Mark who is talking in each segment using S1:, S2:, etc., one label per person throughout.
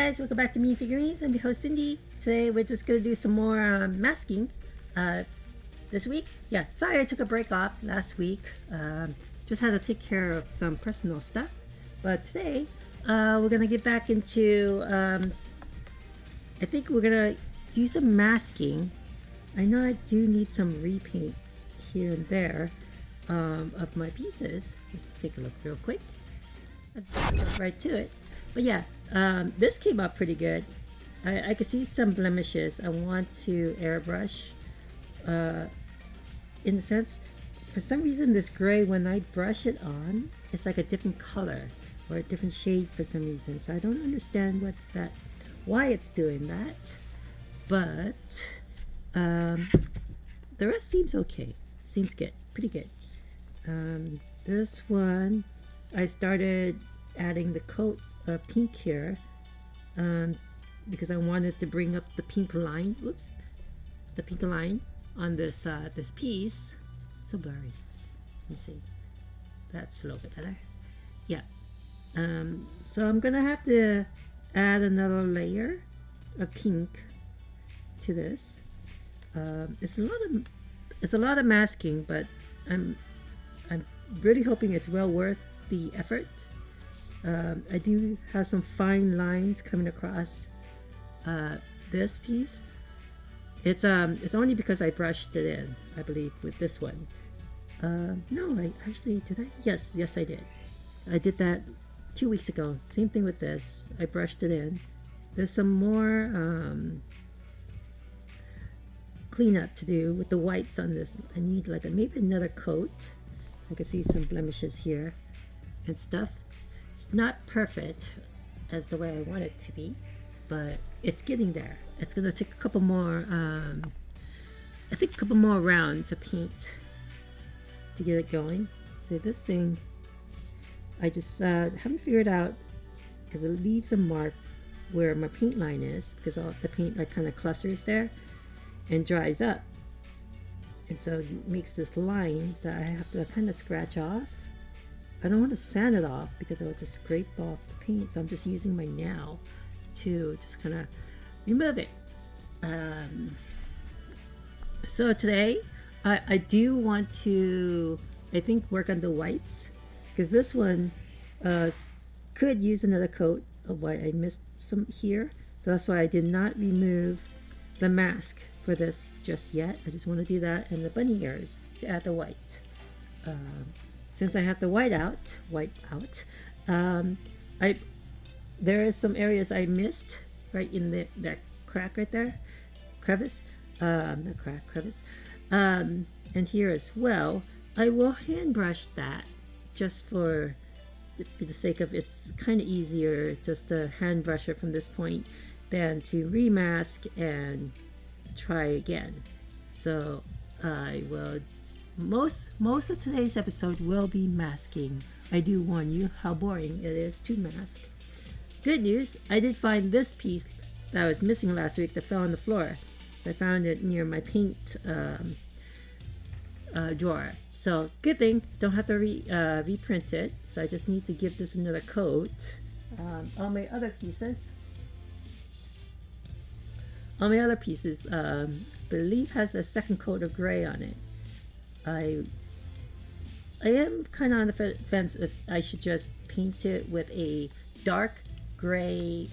S1: guys, welcome back to Mean Figurines. I'm your host Cindy. Today we're just gonna do some more masking this week. Yeah, sorry I took a break off last week. Just had to take care of some personal stuff. But today we're gonna get back into I think we're gonna do some masking. I know I do need some repaint here and there of my pieces. Let's take a look real quick. Let's get right to it. But yeah, this came up pretty good. I could see some blemishes. I want to airbrush in a sense. For some reason this gray, when I brush it on, it's like a different color or a different shade for some reason. So I don't understand why it's doing that. But the rest seems okay. Seems good. Pretty good. This one, I started adding the coat of pink here because I wanted to bring up the pink line. Whoops, the pink line on this this piece. So blurry. Let me see. That's a little bit better. Yeah. So I'm gonna have to add another layer of pink to this. It's a lot of masking, but I'm really hoping it's well worth the effort. I do have some fine lines coming across this piece. It's only because I brushed it in, I believe, with this one. No, I actually did. Yes, I did. I did that 2 weeks ago. Same thing with this. I brushed it in. There's some more cleanup to do with the whites on this. I need like maybe another coat. I can see some blemishes here and stuff. It's not perfect as the way I want it to be, but it's getting there. It's gonna take a couple more I think a couple more rounds of paint to get it going. So this thing, I just haven't figured out, because it leaves a mark where my paint line is, because all the paint like kind of clusters there and dries up, and so it makes this line that I have to kind of scratch off. I don't want to sand it off because it will just scrape off the paint, so I'm just using my nail to just kind of remove it. So today I do want to, I think, work on the whites, because this one could use another coat of white. I missed some here, so that's why I did not remove the mask for this just yet. I just want to do that and the bunny ears to add the white. Since I have the white out, there is some areas I missed right in that crack right there, crevice, not crack, crevice, and here as well. I will hand brush that just for the sake of, it's kind of easier just to hand brush it from this point than to remask and try again. So I will, most of today's episode will be masking. I do warn you how boring it is to mask. Good news, I did find this piece that I was missing last week that fell on the floor. So I found it near my paint drawer. So good thing, don't have to reprint it. So I just need to give this another coat. On my other pieces, believe has a second coat of gray on it. I am kind of on the fence if I should just paint it with a dark gray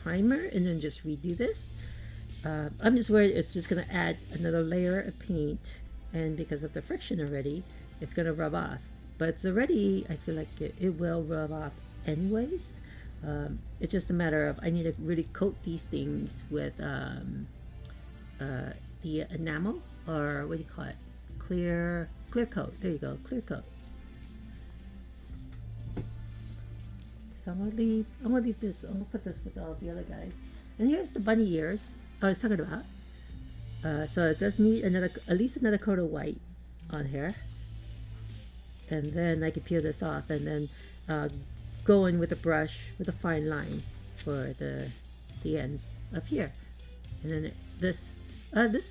S1: primer and then just redo this. I'm just worried it's just going to add another layer of paint, and because of the friction already, it's going to rub off. But it's already, I feel like it will rub off anyways. It's just a matter of, I need to really coat these things with the enamel, or what do you call it? Clear coat. There you go, clear coat. So I'm gonna leave this. I'm gonna put this with all the other guys. And here's the bunny ears I was talking about. So it does need at least another coat of white on here, and then I can peel this off and then go in with a brush with a fine line for the ends up here, and then this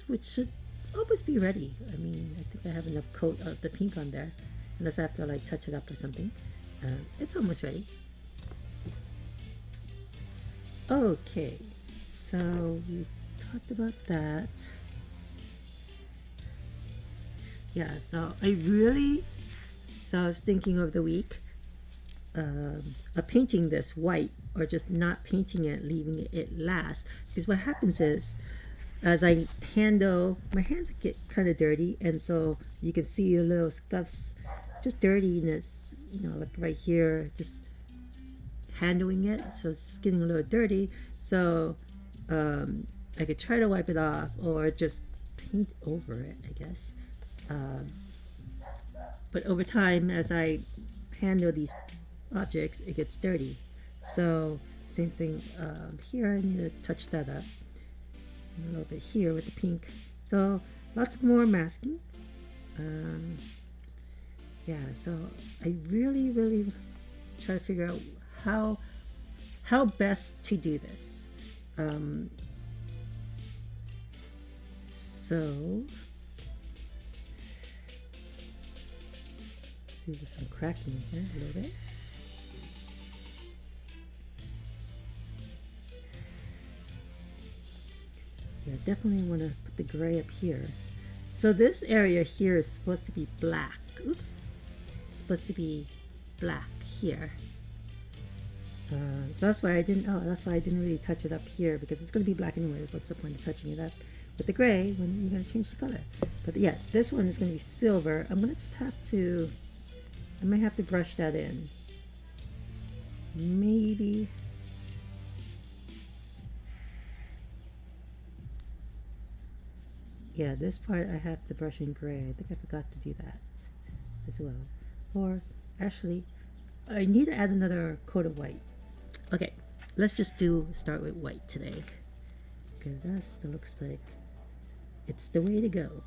S1: which should almost be ready. I mean, I think I have enough coat of the pink on there, unless I have to like touch it up or something. It's almost ready. Okay, so we talked about that. Yeah, so I was thinking over the week of painting this white, or just not painting it, leaving it last. Because what happens is, as I handle, my hands get kind of dirty, and so you can see a little scuffs, just dirtiness, like right here, just handling it, so it's getting a little dirty. So I could try to wipe it off, or just paint over it, I guess. But over time, as I handle these objects, it gets dirty. So same thing here, I need to touch that up a little bit here with the pink. So lots more masking. Yeah, so I really try to figure out how best to do this. So see, there's some cracking here a little bit. Yeah, definitely want to put the gray up here. So this area here is supposed to be black. Oops. It's supposed to be black here. So that's why I didn't really touch it up here, because it's going to be black anyway. What's the point of touching it up with the gray when you're going to change the color? But yeah, this one is going to be silver. I might have to brush that in. Maybe. Yeah, this part I have to brush in gray. I think I forgot to do that as well. Or actually, I need to add another coat of white. Okay, let's just start with white today, because that looks like it's the way to go.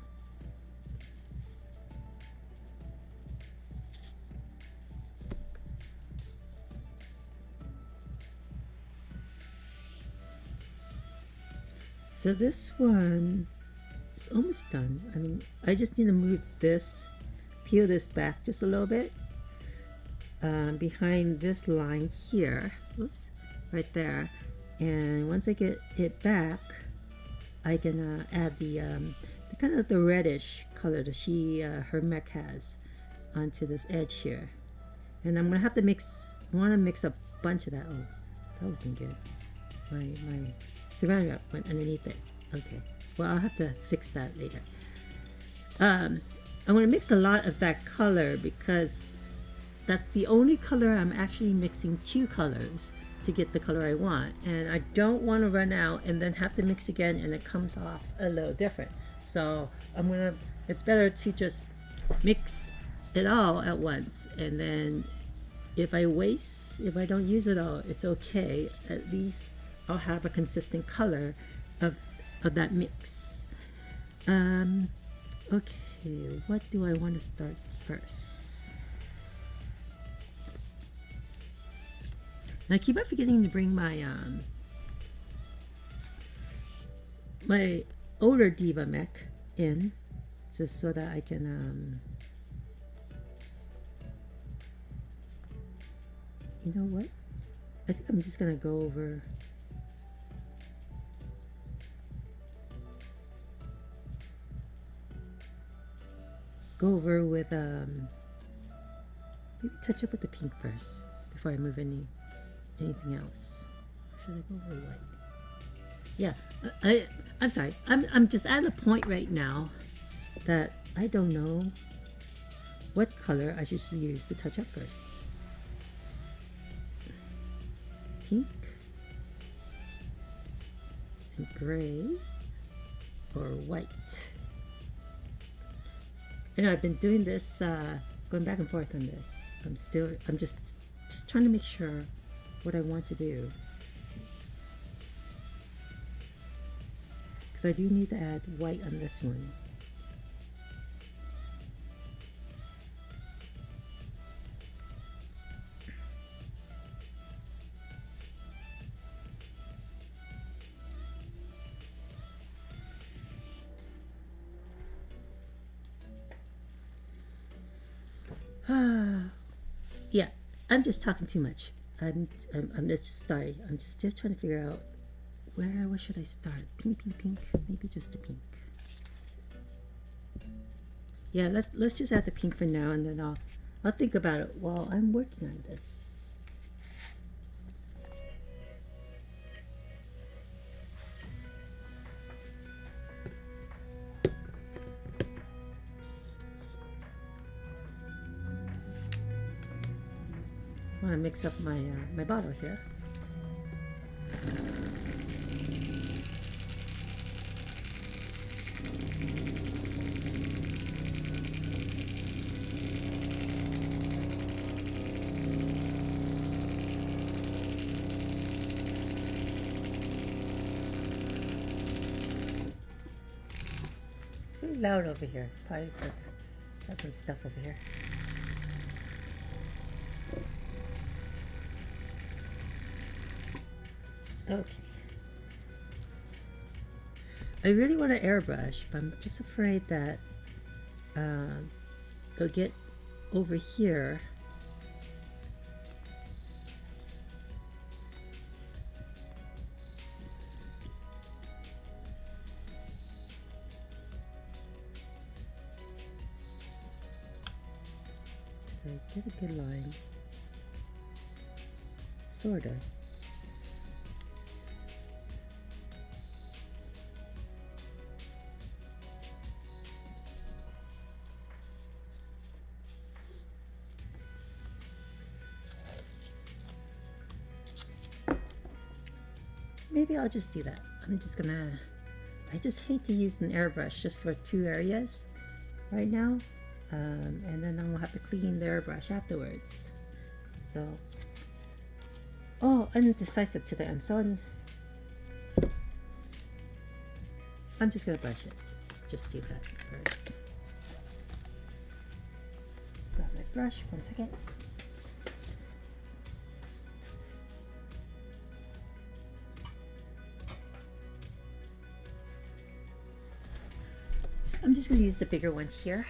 S1: So this one is almost done. I mean, I just need to move this, peel this back just a little bit behind this line here. Oops, right there. And once I get it back, I can add the kind of the reddish color that her mech has onto this edge here. And I'm gonna have to want to mix a bunch of that. Oh, that wasn't good. My ceramic wrap went underneath it. Okay, well, I'll have to fix that later. I'm gonna mix a lot of that color, because that's the only color. I'm actually mixing two colors to get the color I want, and I don't want to run out and then have to mix again and it comes off a little different. So it's better to just mix it all at once, and then if I don't use it all, it's okay. At least I'll have a consistent color of that mix. Okay, what do I want to start first? And I keep on forgetting to bring my my older D.Va mech in, just so that I can you know what? I think I'm just gonna go over with maybe touch up with the pink first before I move anything else. Or should I go over white? Yeah, I'm sorry. I'm just at a point right now that I don't know what color I should use to touch up first. Pink and gray or white. You know, I've been doing this, going back and forth on this. I'm just trying to make sure what I want to do, because I do need to add white on this one. Yeah, I'm just talking too much. I'm just sorry. I'm still trying to figure out where should I start? Pink, pink, pink. Maybe just the pink. Yeah, let's just add the pink for now, and then I'll think about it while I'm working on this. I want to mix up my my bottle here. Pretty loud over here. It's probably because I have some stuff over here. Okay. I really want to airbrush, but I'm just afraid that it'll get over here. I get a good line. Sorta. Maybe I'll just do that. I just hate to use an airbrush just for 2 areas right now. And then I'll have to clean the airbrush afterwards. So, oh, indecisive today. I'm just gonna brush it. Just do that first. Grab my brush, 1 second. I'm just gonna use the bigger one here.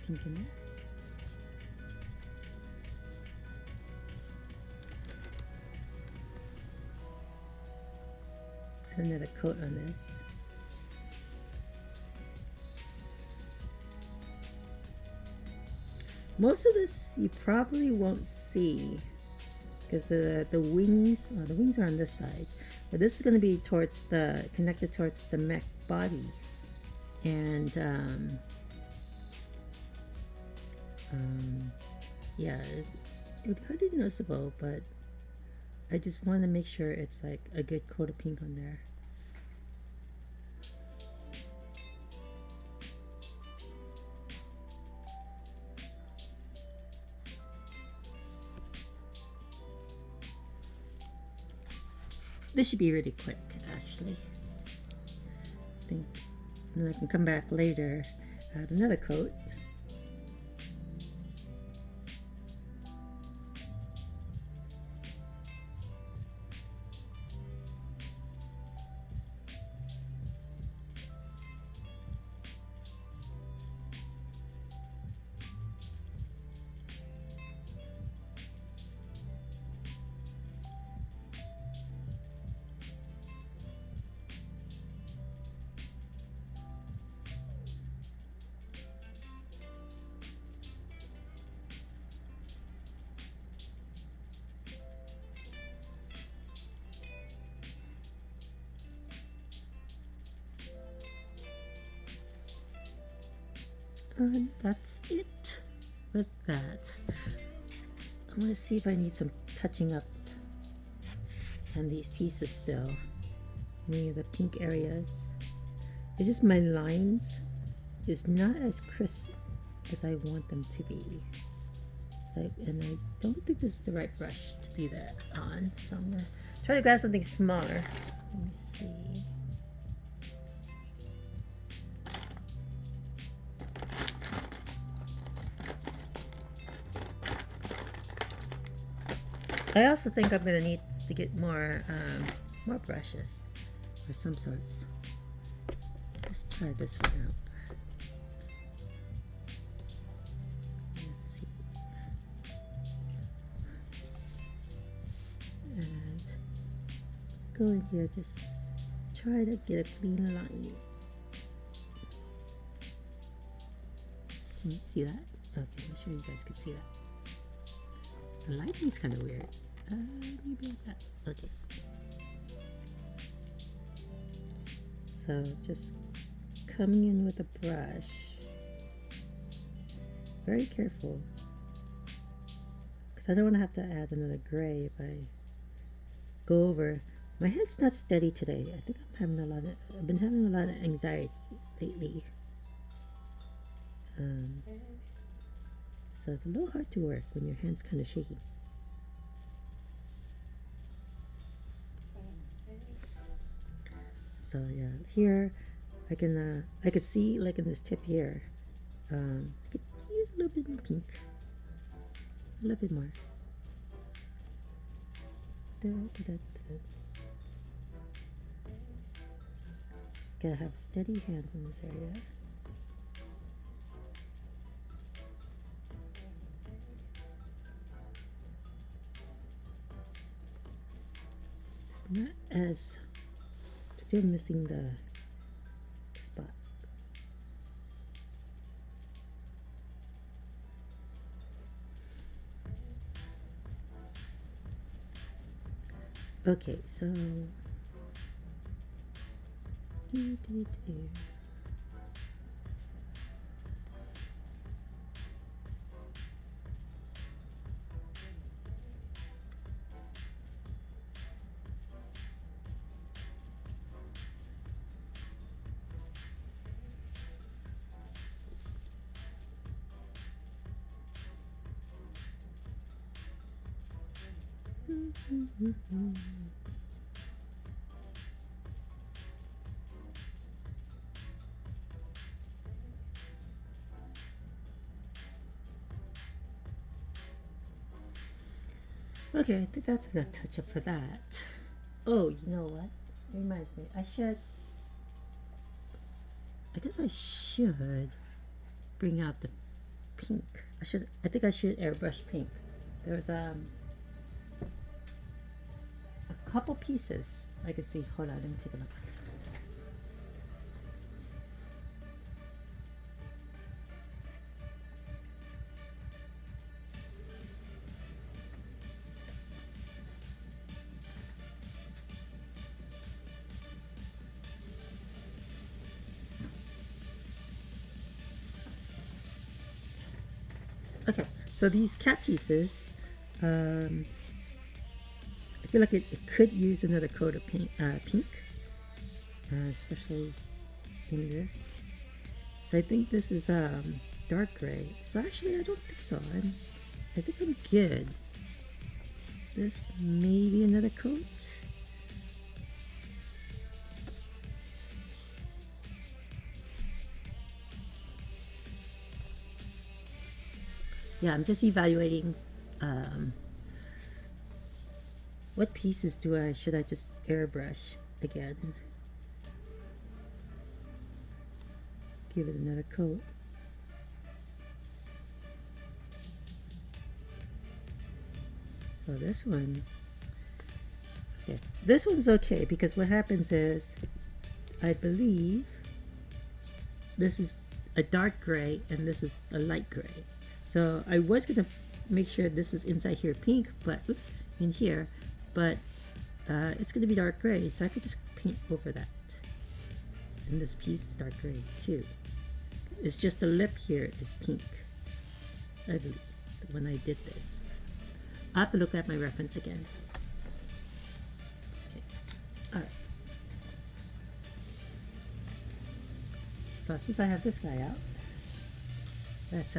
S1: Pink in there. Another coat on this. Most of this you probably won't see because the wings, the wings are on this side, but this is going to be connected towards the mech body, and yeah, it's hardly noticeable, but I just want to make sure it's like a good coat of pink on there. This should be really quick, actually. I think, and then I can come back later, add another coat. And that's it with that. I'm going to see if I need some touching up on these pieces still. Any of the pink areas. It's just my lines is not as crisp as I want them to be. And I don't think this is the right brush to do that on. So I'm going to try to grab something smaller. Let me see. I also think I'm going to need to get more brushes of some sorts. Let's try this one out. Let's see. go in here, just try to get a clean line. Can you see that? Okay, I'm sure you guys can see that. The lighting's kind of weird. Maybe like that. Okay. So just coming in with a brush. Very careful. Because I don't want to have to add another gray if I go over. My head's not steady today. I think I've been having a lot of anxiety lately. So it's a little hard to work when your hand's kind of shaky. So yeah, here I can see, like in this tip here, I could use a little bit more pink, a little bit more. Gotta have steady hands in this area. It's not as, still missing the spot. Okay, so okay, I think that's enough touch up for that. Oh, you know what? It reminds me, I guess I should bring out the pink. I think I should airbrush pink. There's a couple pieces I can see. Hold on, let me take a look. Okay, so these cat pieces, I feel like it could use another coat of pink, especially in this. So I think this is dark gray. So actually, I don't think so. I think I'm good. This maybe another coat. Yeah, I'm just evaluating what pieces should I just airbrush again? Give it another coat. Oh, this one. Okay, this one's okay because what happens is, I believe this is a dark gray and this is a light gray. So I was gonna make sure this is inside here pink, but oops, in here, but it's gonna be dark gray, so I could just paint over that. And this piece is dark gray too. It's just the lip here is pink, I believe, when I did this. I'll have to look at my reference again. Okay, all right. So since I have this guy out, let's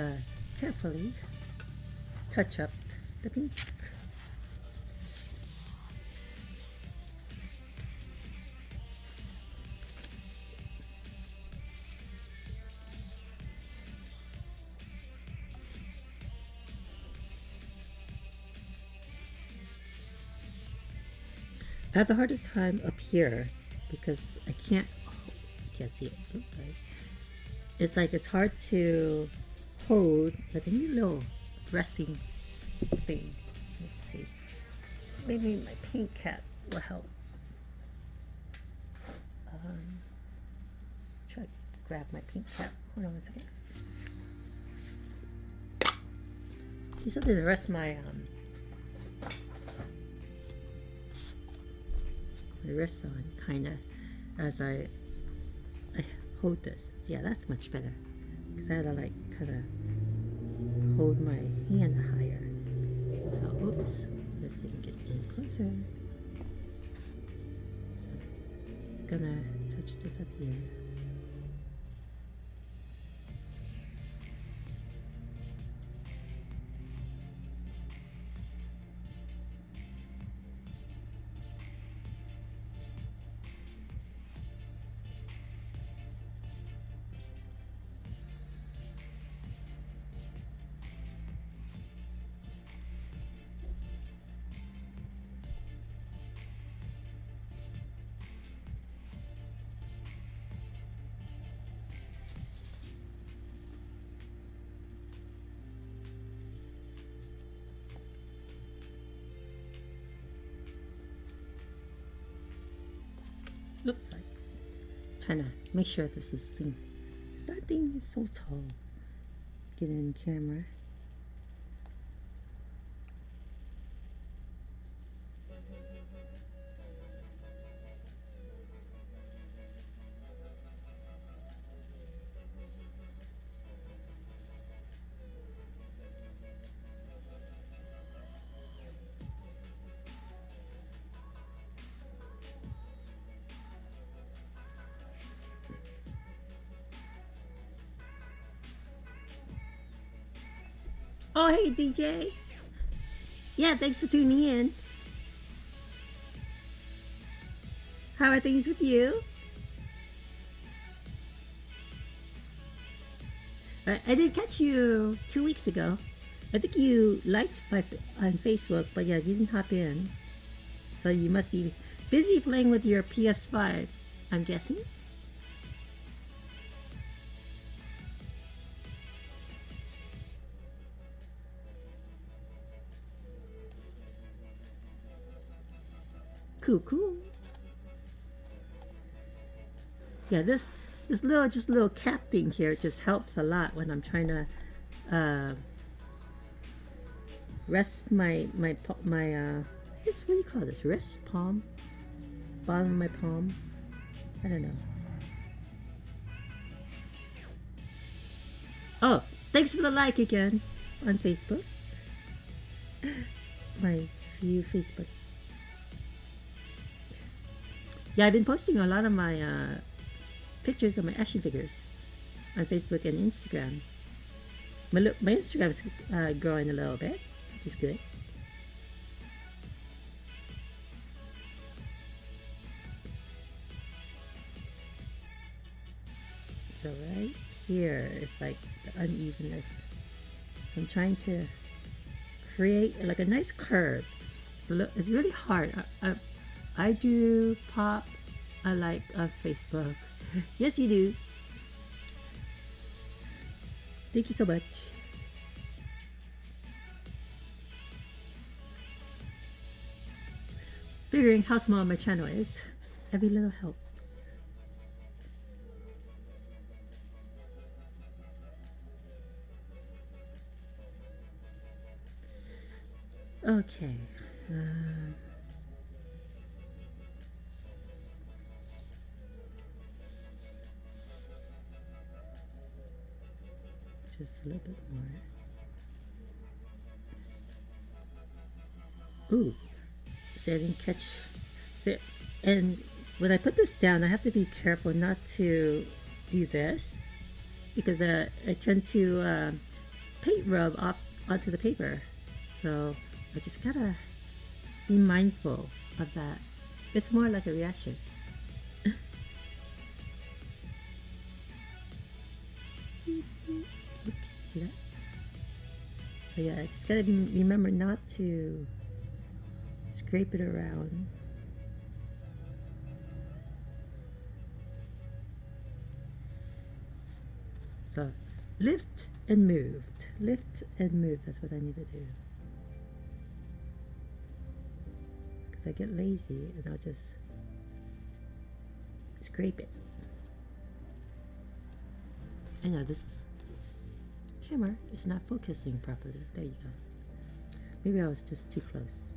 S1: carefully touch up the pink. I have the hardest time up here because I can't, you can't see it, oops, sorry. It's like it's hard to hold, like I need a little resting thing. Let's see. Maybe my pink cat will help. Try to grab my pink cap. Hold on one second. These are the rest of my wrist on, kinda, as I hold this. Yeah, that's much better. Because I had to like kinda hold my hand higher. So oops. Let's see if we can get in closer. So I'm gonna touch this up here. Oops, sorry. Trying to make sure this is thing. That thing is so tall. Get it in camera. Oh, hey, DJ. Yeah, thanks for tuning in. How are things with you? I did catch you 2 weeks ago. I think you liked my on Facebook, but yeah, you didn't hop in. So you must be busy playing with your PS5, I'm guessing. Cool. Yeah, this little cap thing here just helps a lot when I'm trying to rest my I guess, what do you call this? Wrist, palm, bottom of my palm. I don't know. Oh, thanks for the like again on Facebook. My few Facebook. Yeah, I've been posting a lot of my pictures of my action figures on Facebook and Instagram. My Instagram is growing a little bit, which is good. So right here is like the unevenness. I'm trying to create like a nice curve. It's really hard. I do pop. I like Facebook. Yes, you do. Thank you so much. Figuring how small my channel is, every little helps. Okay. Just a little bit more. Ooh, see, I didn't catch it. And when I put this down, I have to be careful not to do this because I tend to paint rub off onto the paper. So I just gotta be mindful of that. It's more like a reaction. See that? So yeah, I just gotta remember not to scrape it around. So lift and move. Lift and move, that's what I need to do. Because I get lazy and I'll just scrape it. I know this camera is not focusing properly. There you go. Maybe I was just too close.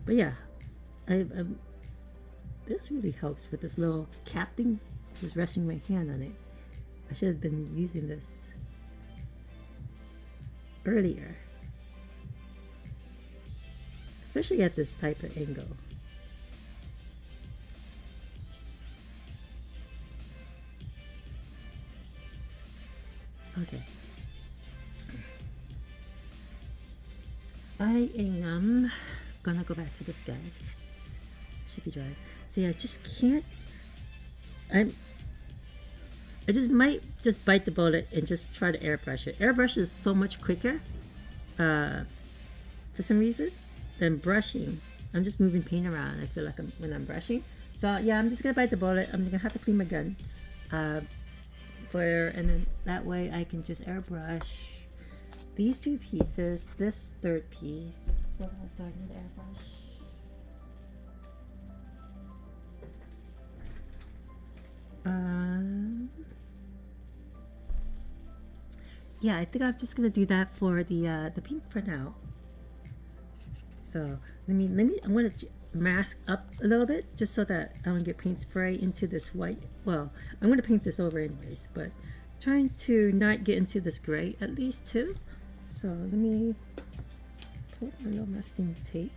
S1: But yeah, this really helps with this little cap thing. Just resting my hand on it. I should have been using this earlier, especially at this type of angle. Okay. I am gonna go back to this guy. Should be dry. See, I just can't. I just might just bite the bullet and just try to airbrush it. Airbrush is so much quicker, for some reason, than brushing. I'm just moving paint around. I feel like when I'm brushing. So yeah, I'm just gonna bite the bullet. I'm gonna have to clean my gun, and then that way I can just airbrush these two pieces. This third piece. What was starting with airbrush? Yeah, I think I'm just gonna do that for the pink for now. So let me I'm gonna mask up a little bit just so that I don't get paint spray into this white. Well, I'm gonna paint this over anyways, but trying to not get into this gray at least too. So let me put my little masking tape.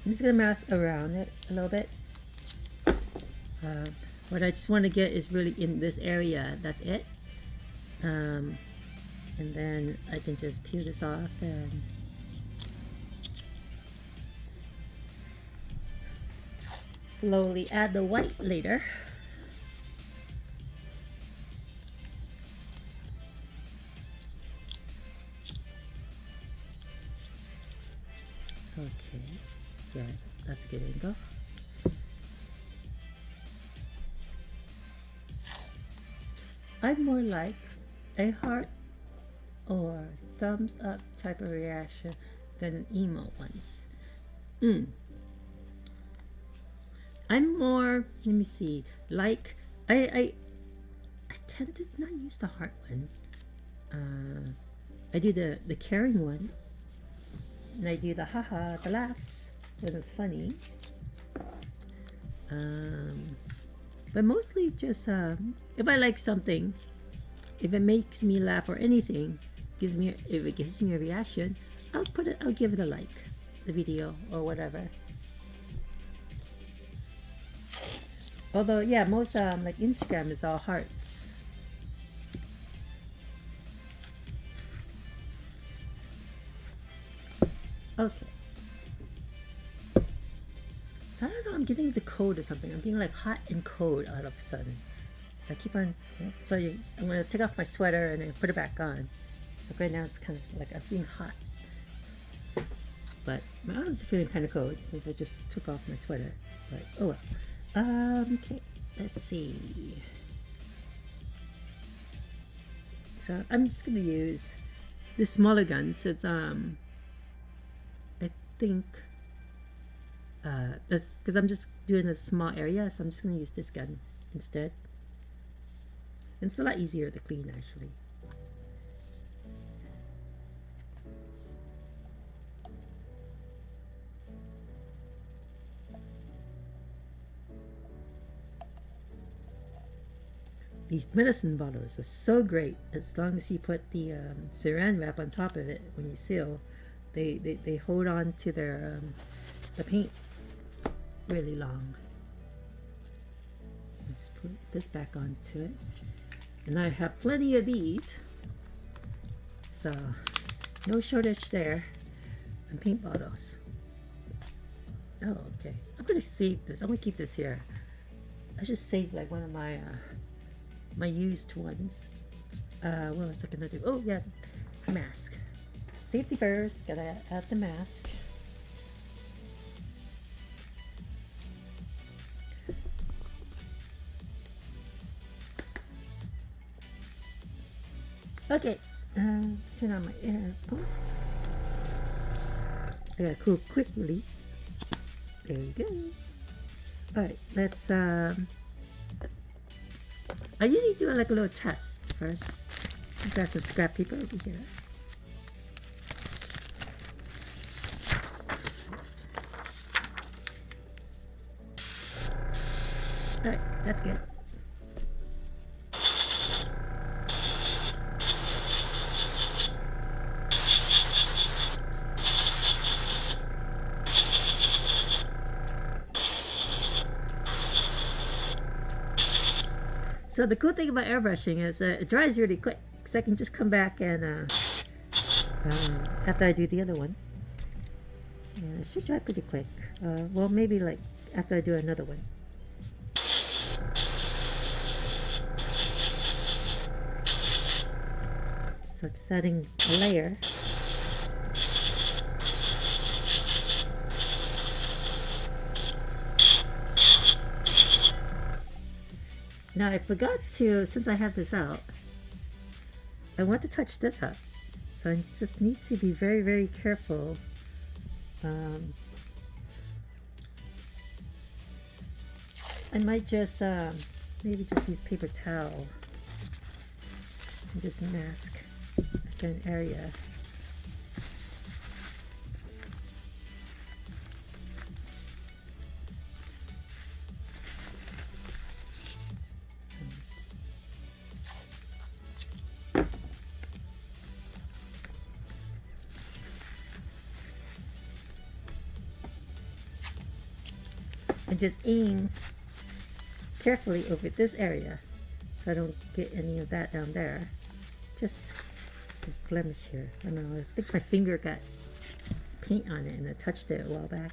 S1: I'm just gonna mask around it a little bit. What I just want to get is really in this area. That's it. And then I can just peel this off and slowly add the white later. Okay, yeah, that's a good angle. I'm more like a heart or thumbs up type of reaction than an emo ones. I'm more, let me see, like I tend to not use the heart one. I do the caring one, and I do the haha, the laughs when it's funny. But mostly just if I like something, if it makes me laugh or anything, if it gives me a reaction, I'll give it a like, the video or whatever. Although yeah, most like Instagram is all hearts. Okay. So I don't know, I'm getting the cold or something. I'm being like hot and cold all of a sudden. So I keep on, I'm gonna take off my sweater and then put it back on. So right now it's kind of like I'm feeling hot. But my arms are feeling kind of cold because I just took off my sweater. But oh well. Okay, let's see. So I'm just gonna use the smaller guns. It's I think that's because I'm just doing a small area, so I'm just gonna use this gun instead. And it's a lot easier to clean actually. These medicine bottles are so great as long as you put the saran wrap on top of it when you seal. They hold on to their the paint really long. I'll just put this back onto it. And I have plenty of these. So no shortage there on paint bottles. Oh, okay. I'm gonna save this. I'm gonna keep this here. I should save like one of my my used ones. What was I gonna do? Oh yeah, mask. Safety first. Gotta add the mask. Okay, turn on my air. Oh. I got a cool quick release. There you go. Alright, let's I usually do like a little test first. I've got some scrap paper over here. Alright, that's good. So the cool thing about airbrushing is it dries really quick, so I can just come back and after I do the other one. Yeah, it should dry pretty quick. Well, maybe like after I do another one. So just adding a layer. Now I forgot to, since I have this out, I want to touch this up. So I just need to be very, very careful. I might just maybe just use paper towel and just mask a certain area. And just aim carefully over this area so I don't get any of that down there. Just this blemish here. I don't know, I think my finger got paint on it and I touched it a while back.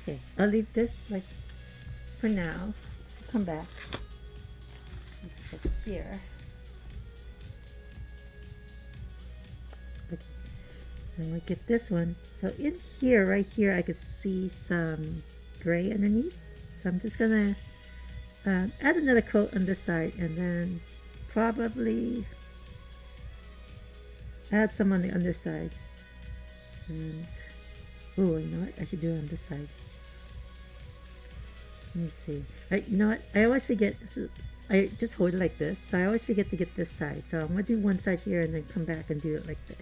S1: Okay, I'll leave this like for now. Come back over here. Okay. And we'll get this one. So in here, right here, I could see some gray underneath. So I'm just gonna add another coat on this side, and then probably add some on the underside. And oh, you know what? I should do it on this side. Let me see. You know what? I always forget. I just hold it like this, so I always forget to get this side. So I'm gonna do one side here and then come back and do it like this.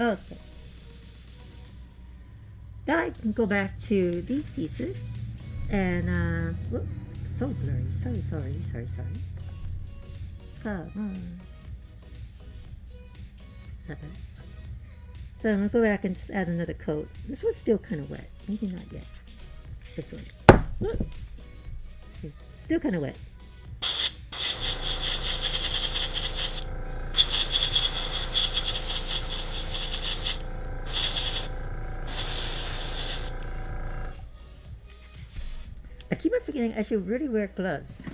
S1: Okay. Now I can go back to these pieces and whoops, so blurry. Sorry. Come on. Not bad. So I'm gonna go back and just add another coat. This one's still kind of wet. Maybe not yet. This one. Whoop. Okay. Still kind of wet. I keep on forgetting I should really wear gloves.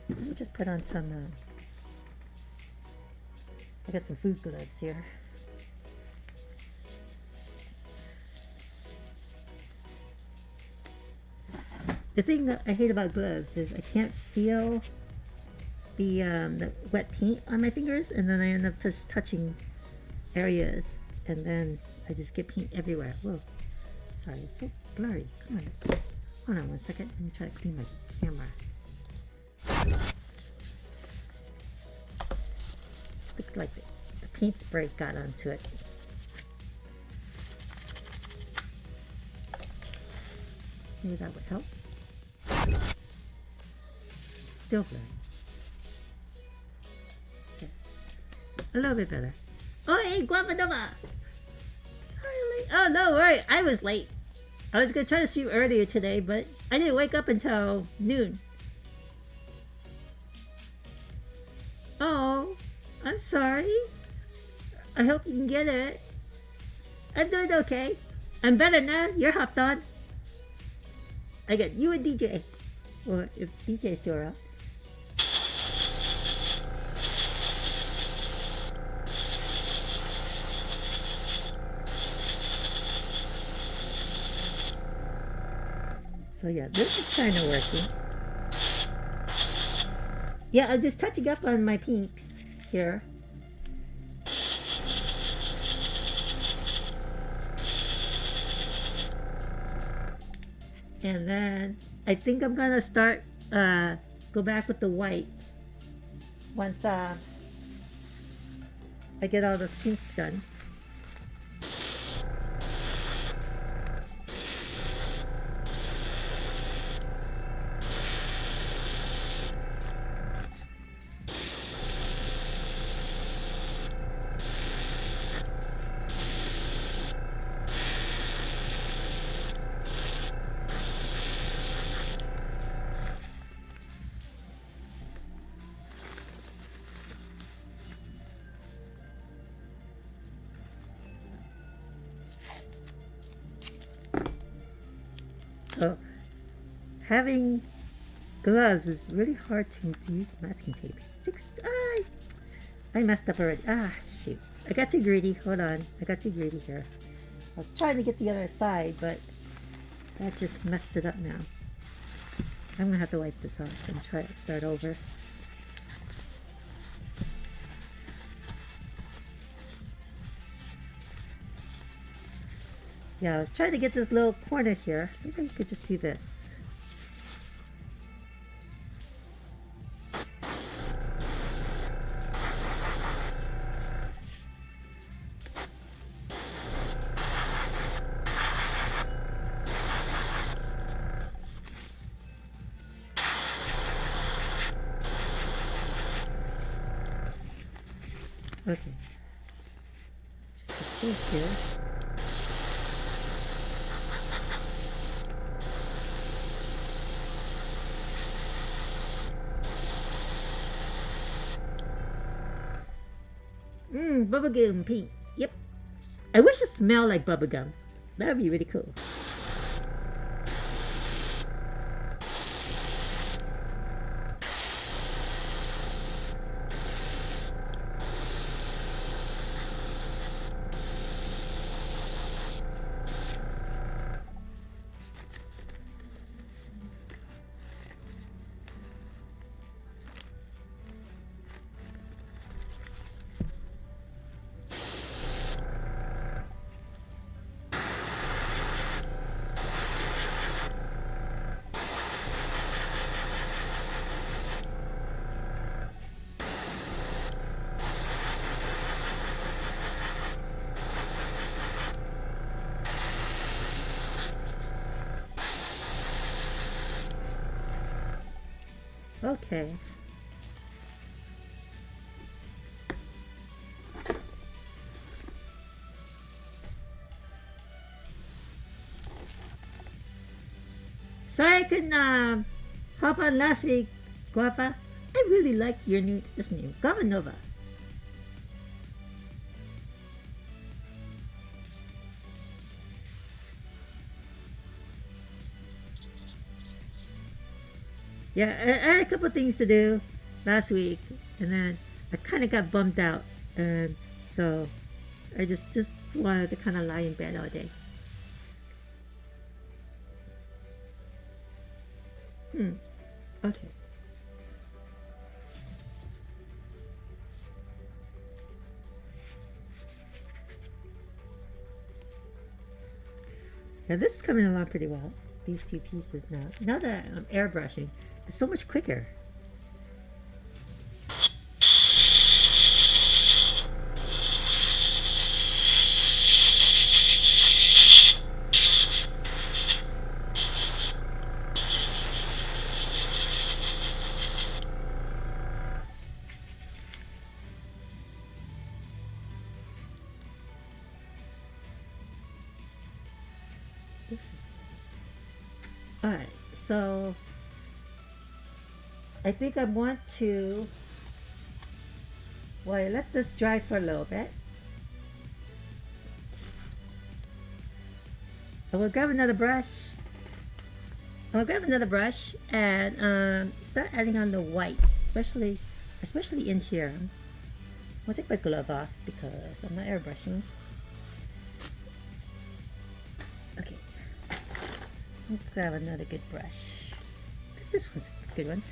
S1: Let me just put on some, I got some food gloves here. The thing that I hate about gloves is I can't feel the wet paint on my fingers, and then I end up just touching areas, and then I just get paint everywhere. Whoa. sorry, it's so blurry. Come on. Hold on 1 second. Let me try to clean my camera. Looks like the paint spray got onto it. Maybe that would help. Still blurry. Okay. A little bit better. Oh, hey, Guapanova! Oh, no, worry. I was late. I was going to try to shoot earlier today, but I didn't wake up until noon. Oh, I'm sorry. I hope you can get it. I'm doing okay. I'm better now. You're hopped on. I got you and DJ. Or if DJ's still around. So yeah, this is kind of working. Yeah, I'm just touching up on my pinks here. And then I think I'm gonna start go back with the white once I get all the pink done. So, having gloves is really hard to use masking tape. I messed up already. Ah, shoot. I got too greedy. Hold on. I got too greedy here. I was trying to get the other side, but that just messed it up now. I'm going to have to wipe this off and try to start over. Yeah, I was trying to get this little corner here. Maybe I could just do this. Okay. Just put this here. Bubblegum pink. Yep. I wish it smelled like bubblegum. That would be really cool. Okay. Sorry I couldn't hop on last week, Guapa. I really liked your new name, Gavanova. Yeah, I had a couple things to do last week, and then I kind of got bummed out, and so I just wanted to kind of lie in bed all day. Okay. Now this is coming along pretty well. These two pieces now. Now that I'm airbrushing, it's so much quicker. Alright, so I think I want to, well, I let this dry for a little bit. I will grab another brush. I'll grab another brush and start adding on the white, especially in here. I'll take my glove off because I'm not airbrushing. Okay. Let's grab another good brush. This one's a good one.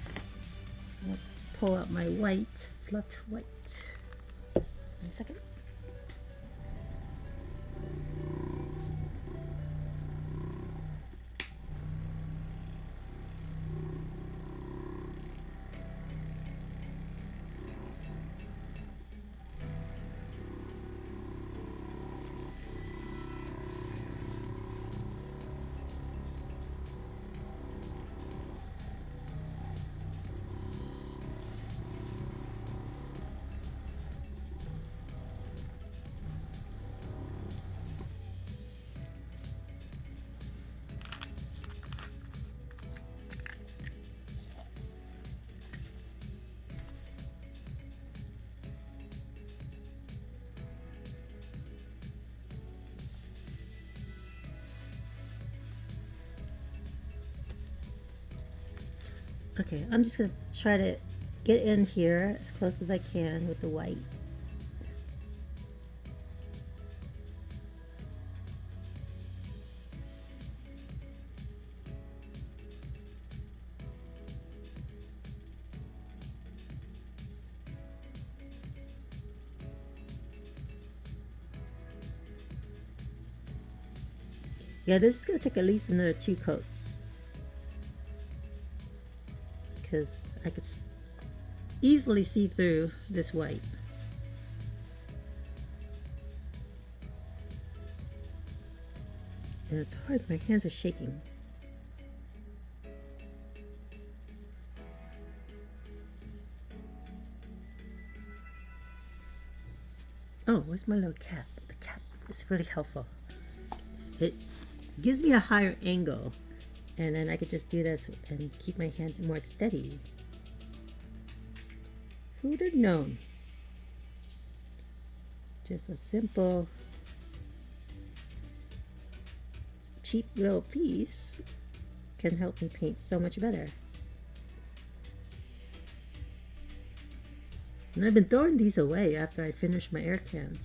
S1: I'll pull out my white, flat white. 1 second. Okay, I'm just going to try to get in here as close as I can with the white. Yeah, this is going to take at least another 2 coats. Because I could easily see through this white. And it's hard, my hands are shaking. Oh, where's my little cap? The cap is really helpful. It gives me a higher angle. And then I could just do this and keep my hands more steady. Who'd have known? Just a simple, cheap little piece can help me paint so much better. And I've been throwing these away after I finish my air cans.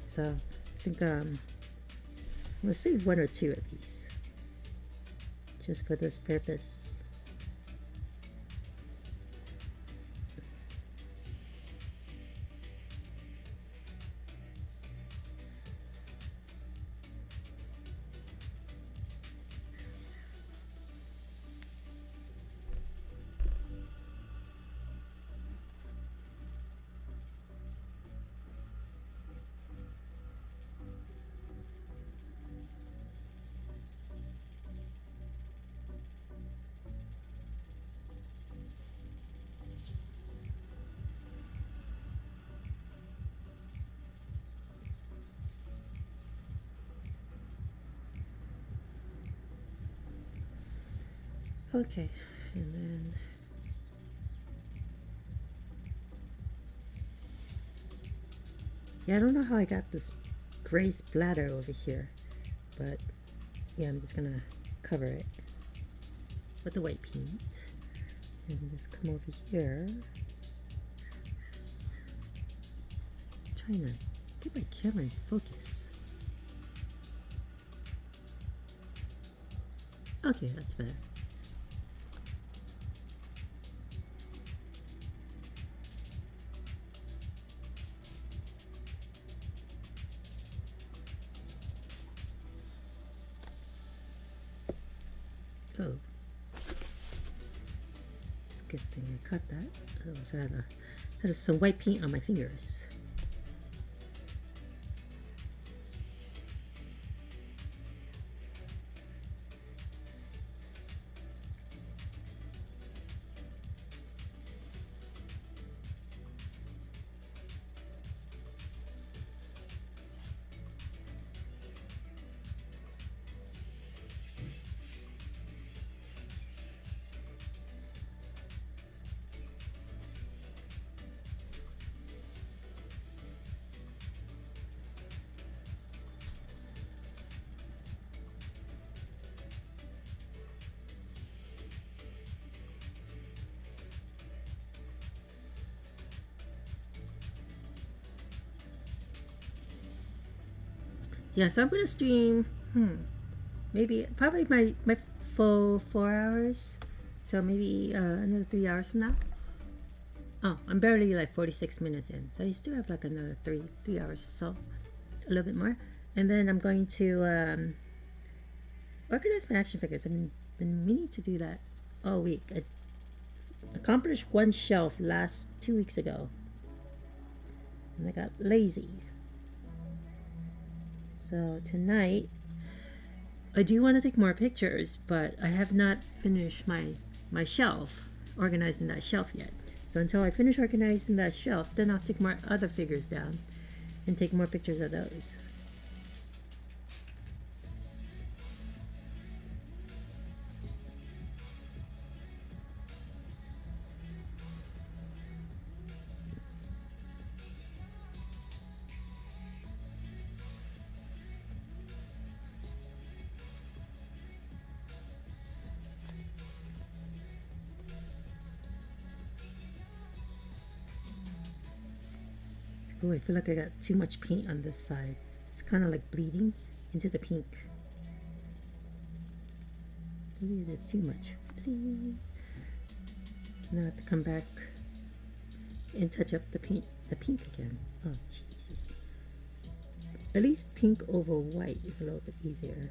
S1: So I think I'm gonna save 1 or 2 of these. Just for this purpose. Okay, and then yeah, I don't know how I got this gray splatter over here, but yeah, I'm just gonna cover it with the white paint and just come over here. Trying to get my camera in focus. Okay, that's better. good thing I cut that. Otherwise I had some white paint on my fingers. Yes, I'm gonna stream. Maybe probably my full 4 hours. So maybe another 3 hours from now. Oh, I'm barely like 46 minutes in, so you still have like another three hours or so, a little bit more. And then I'm going to organize my action figures. I've been meaning to do that all week. I accomplished one shelf last 2 weeks ago, and I got lazy. So tonight, I do want to take more pictures, but I have not finished my shelf, organizing that shelf yet. So until I finish organizing that shelf, then I'll take more other figures down and take more pictures of those. Oh, I feel like I got too much paint on this side. It's kind of like bleeding into the pink. Maybe I did too much. Oopsie. Now I have to come back and touch up the pink again. Oh, Jesus. At least pink over white is a little bit easier.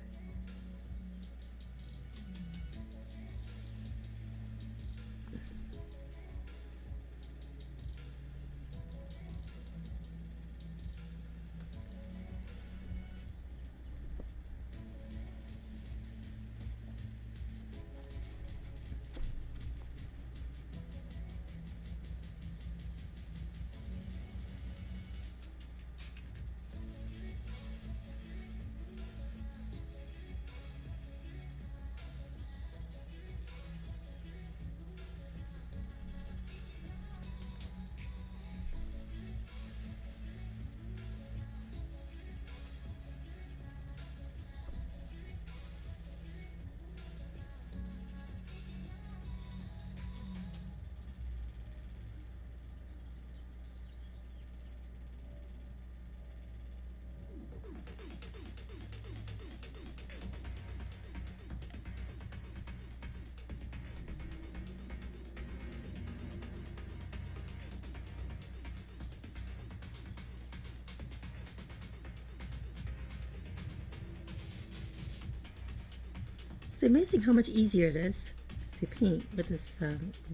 S1: It's amazing how much easier it is to paint with this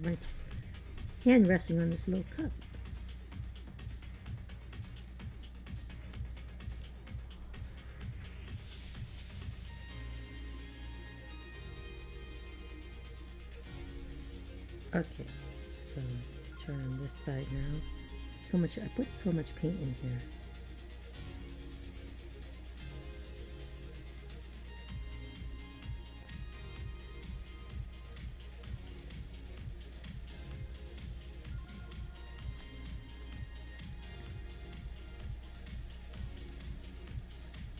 S1: my hand resting on this little cup. Okay, so try on this side now. I put so much paint in here.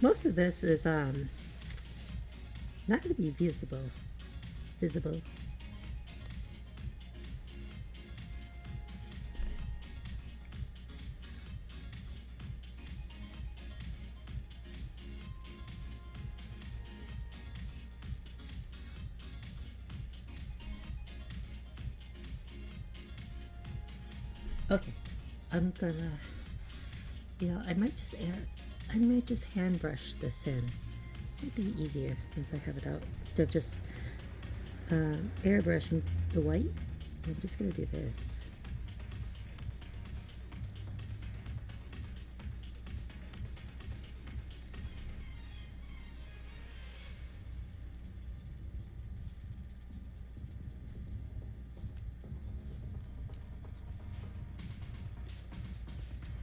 S1: Most of this is not going to be visible. Okay, I'm gonna, I might just hand brush this in. It'd be easier since I have it out instead of just airbrushing the white. I'm just gonna do this.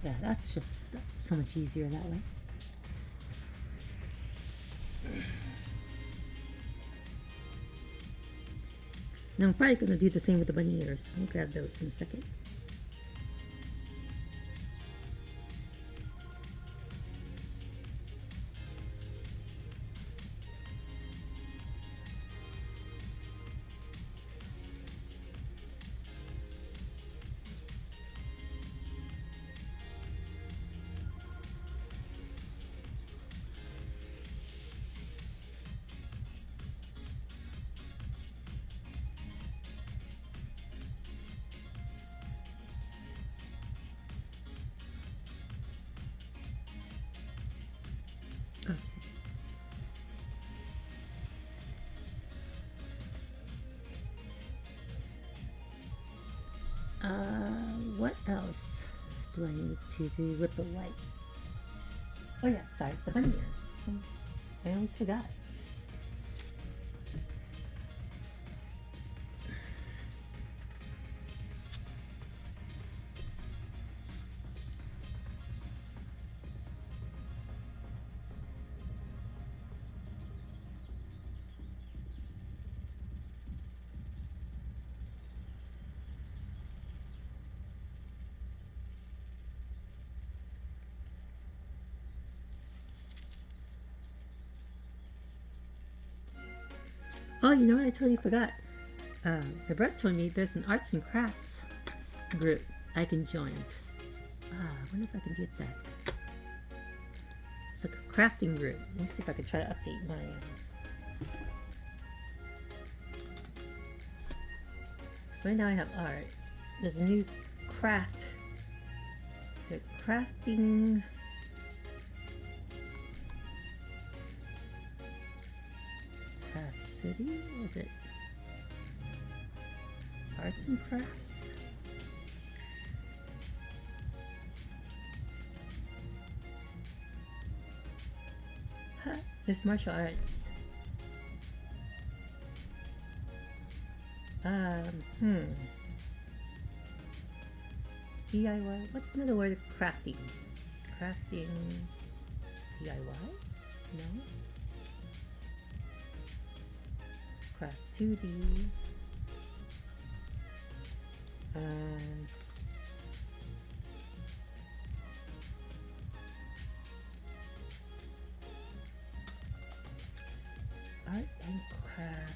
S1: Yeah, that's just so much easier that way. Now I'm probably going to do the same with the bunny ears. I'll grab those in a second. What else do I need to do with the lights? Oh yeah, sorry, the bunny ears. I always forgot. Oh, you know what? I totally forgot. My brother told me there's an arts and crafts group I can join. I wonder if I can get that. It's like a crafting group. Let me see if I can try to update my. So right now I have art. There's a new craft. The crafting. City? Was it arts and crafts? Huh, there's martial arts. DIY? What's another word of crafting? Crafting DIY? No? Craft 2D. Art and craft.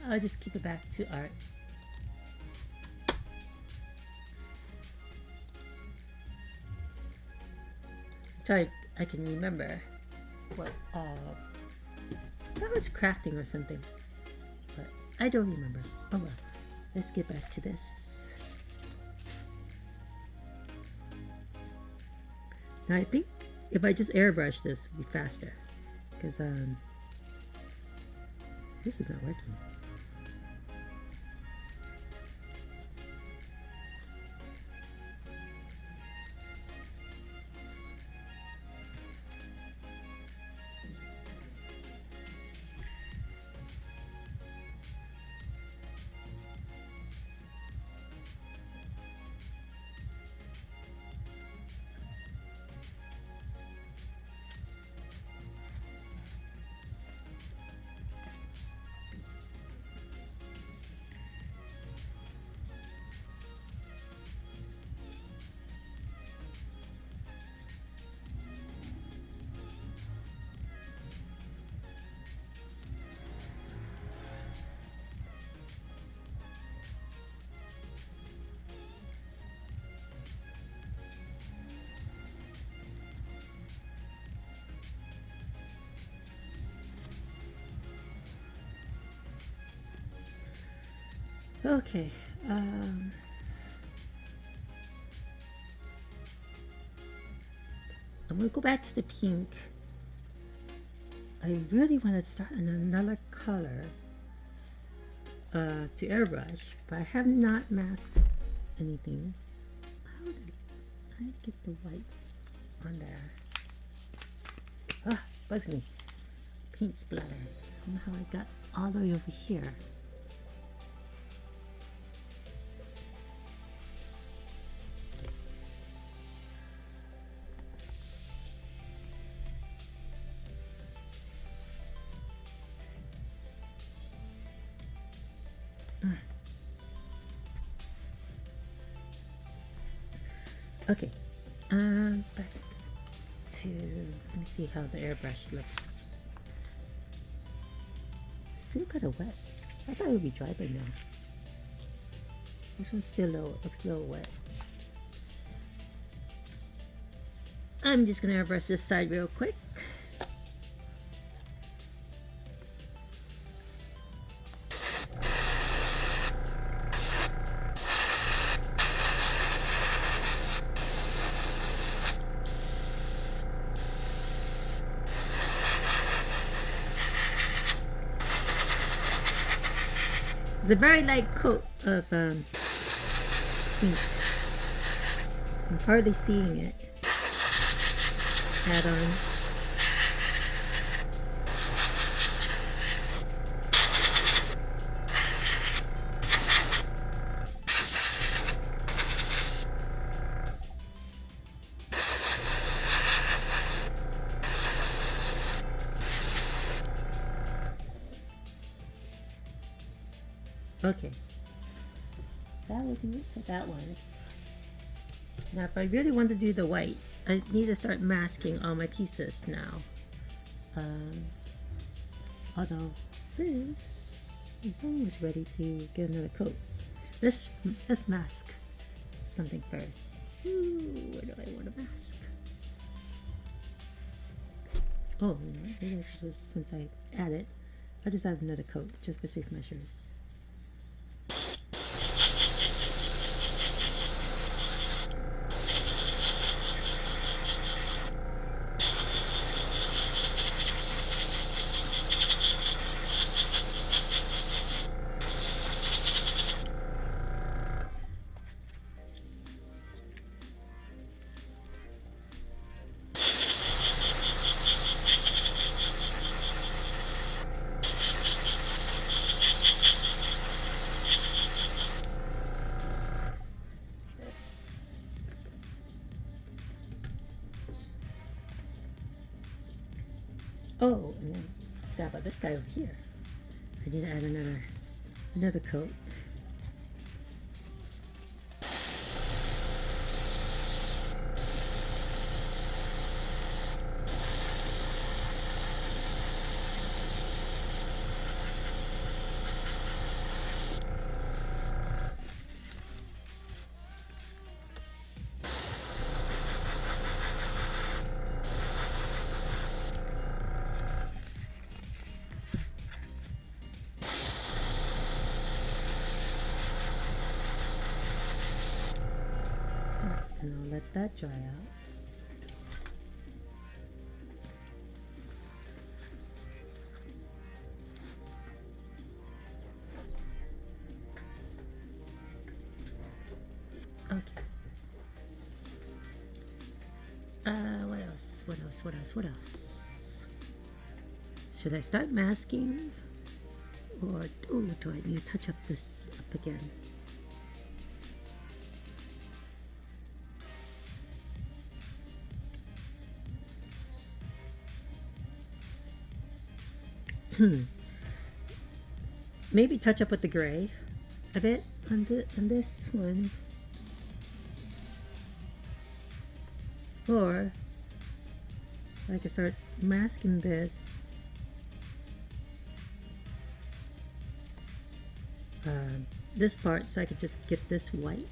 S1: I'll just keep it back to art. So I can remember what that was crafting or something, but I don't remember. Oh well, let's get back to this. Now I think if I just airbrush this, it'll be faster because this is not working. Okay. I'm gonna go back to the pink. I really want to start on another color to airbrush, but I have not masked anything. How did I get the white on there? Ah, bugs me. Paint splatter. I don't know how I got all the way over here. Okay, back to, let me see how the airbrush looks. Still kind of wet. I thought it would be dry by now. This one's still looks a little wet. I'm just gonna airbrush this side real quick. It's a very light coat of pink. I'm hardly seeing it. Add on. Okay, that will do it for that one. Now if I really want to do the white, I need to start masking all my pieces now. Although this is almost ready to get another coat. Let's mask something first. Ooh, what do I want to mask? Oh, maybe I should just, since I added, I'll just add another coat just for safe measures. Oh, and then I forgot about this guy over here. I need to add another coat. And I'll let that dry out. Okay. What else? Should I start masking? Or, oh, do I need to touch up this up again? Maybe touch up with the gray a bit on this one, or I can start masking this this part, so I could just get this white.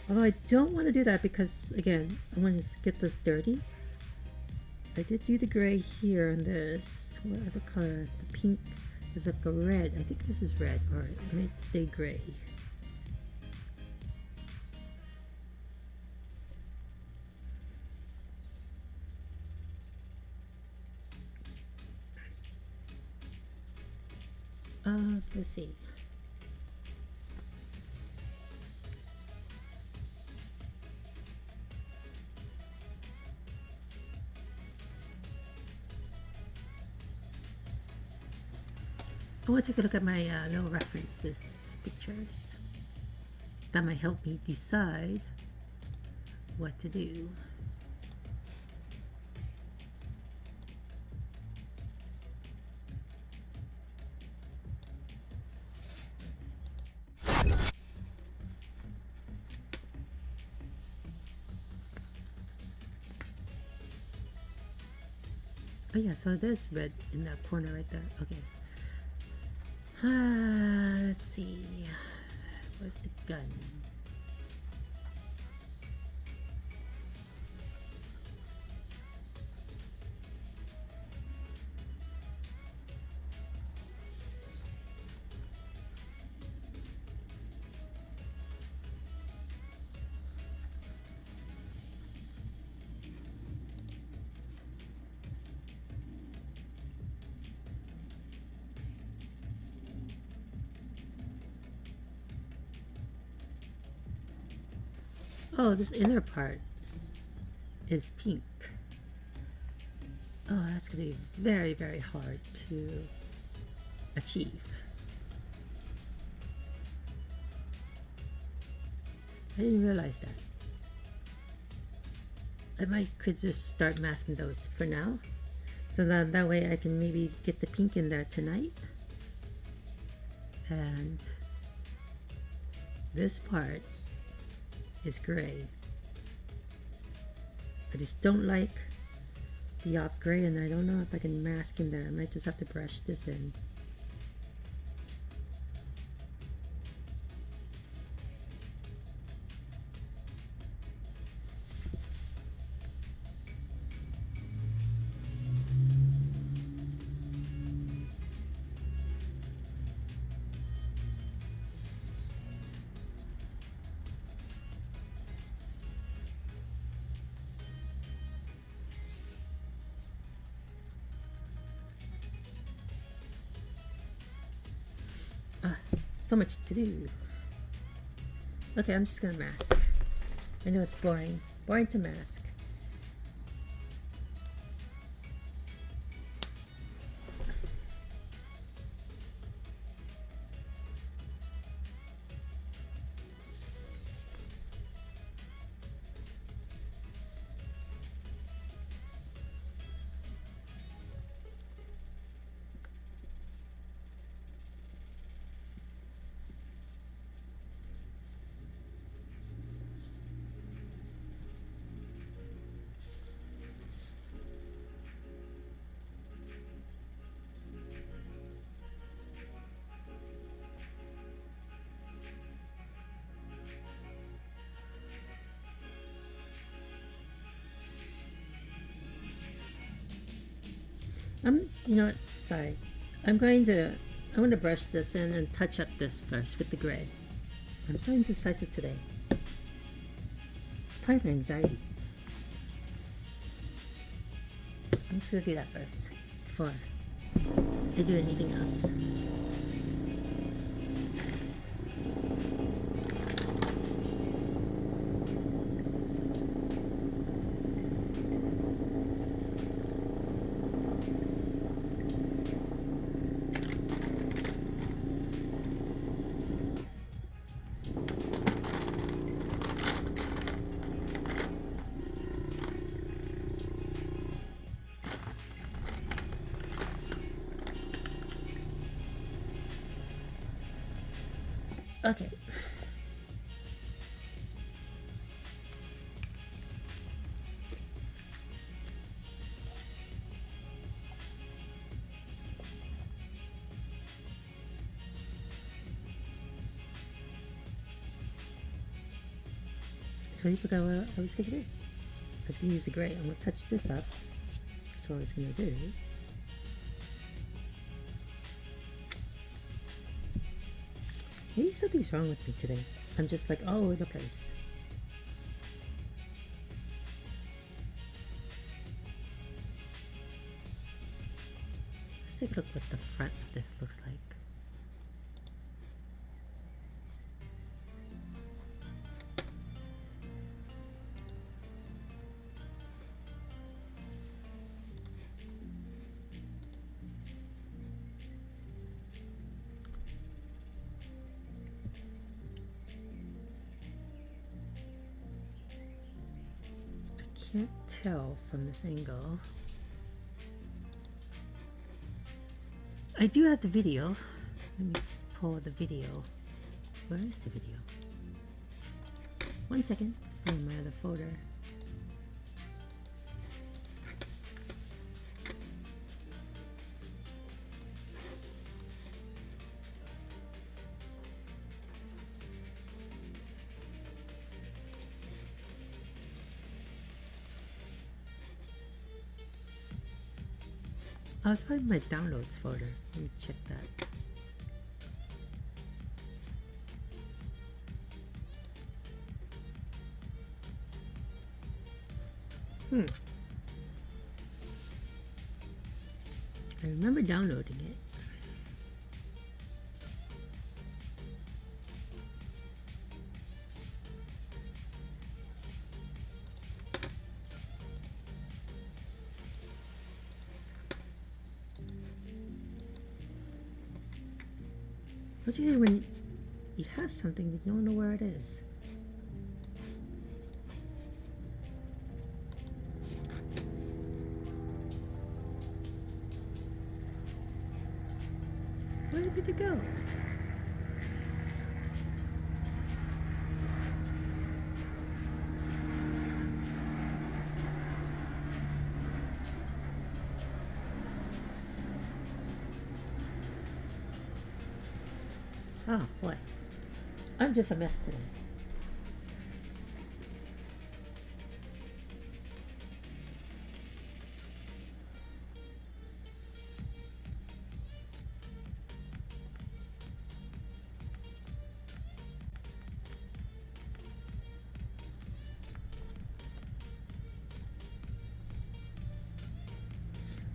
S1: Although I don't want to do that because, again, I want to get this dirty. I did do the gray here on this. What other color? The pink is like a red. I think this is red, or it might stay gray. Let's see. I want to take a look at my little references pictures. That might help me decide what to do. Oh yeah, so there's red in that corner right there. Okay. Let's see. Where's the gun? Oh, this inner part is pink. Oh, that's going to be very, very hard to achieve. I didn't realize that. I could just start masking those for now. So that way I can maybe get the pink in there tonight. And this part is gray. I just don't like the off gray, and I don't know if I can mask in there. I might just have to brush this in. So much to do. Okay, I'm just gonna mask. I know it's boring. Boring to mask. You know what? Sorry. I want to brush this in and touch up this first with the gray. I'm so indecisive today. Probably my anxiety. I'm just gonna do that first before I do anything else. Okay. So you forgot what I was going to do. I was going to use the gray. I'm going to touch this up. That's what I was going to do. Maybe something's wrong with me today. I'm just like all over the place. Let's take a look what the front of this looks like. can't tell from this angle. I do have the video. Let me pull the video. Where is the video? 1 second. It's probably in my other folder. Oh, it's probably my downloads folder. Let me check that. I remember downloading it. Don't you hate when you have something but you don't know where it is? Where did it go? Oh boy, I'm just a mess today.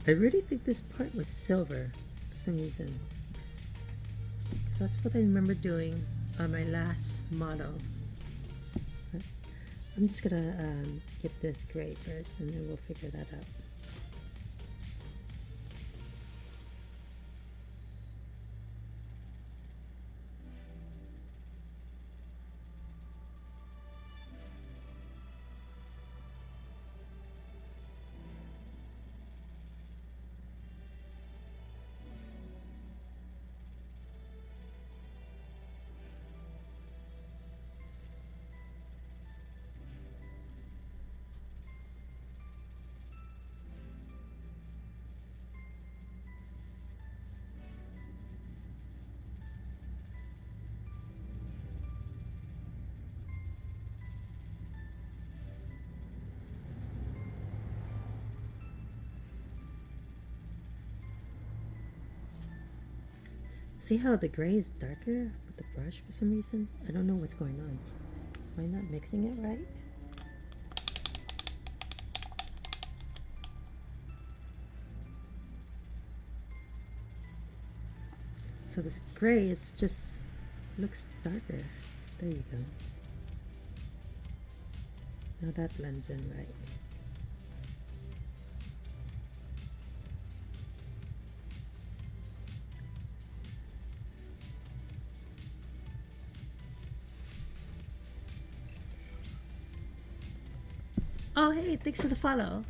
S1: I really think this part was silver for some reason. That's what I remember doing on my last model. I'm just gonna get this gray first and then we'll figure that out. See how the gray is darker with the brush for some reason? I don't know what's going on. Am I not mixing it right? So this gray is just looks darker. There you go. Now that blends in right. Oh hey, thanks for the follow.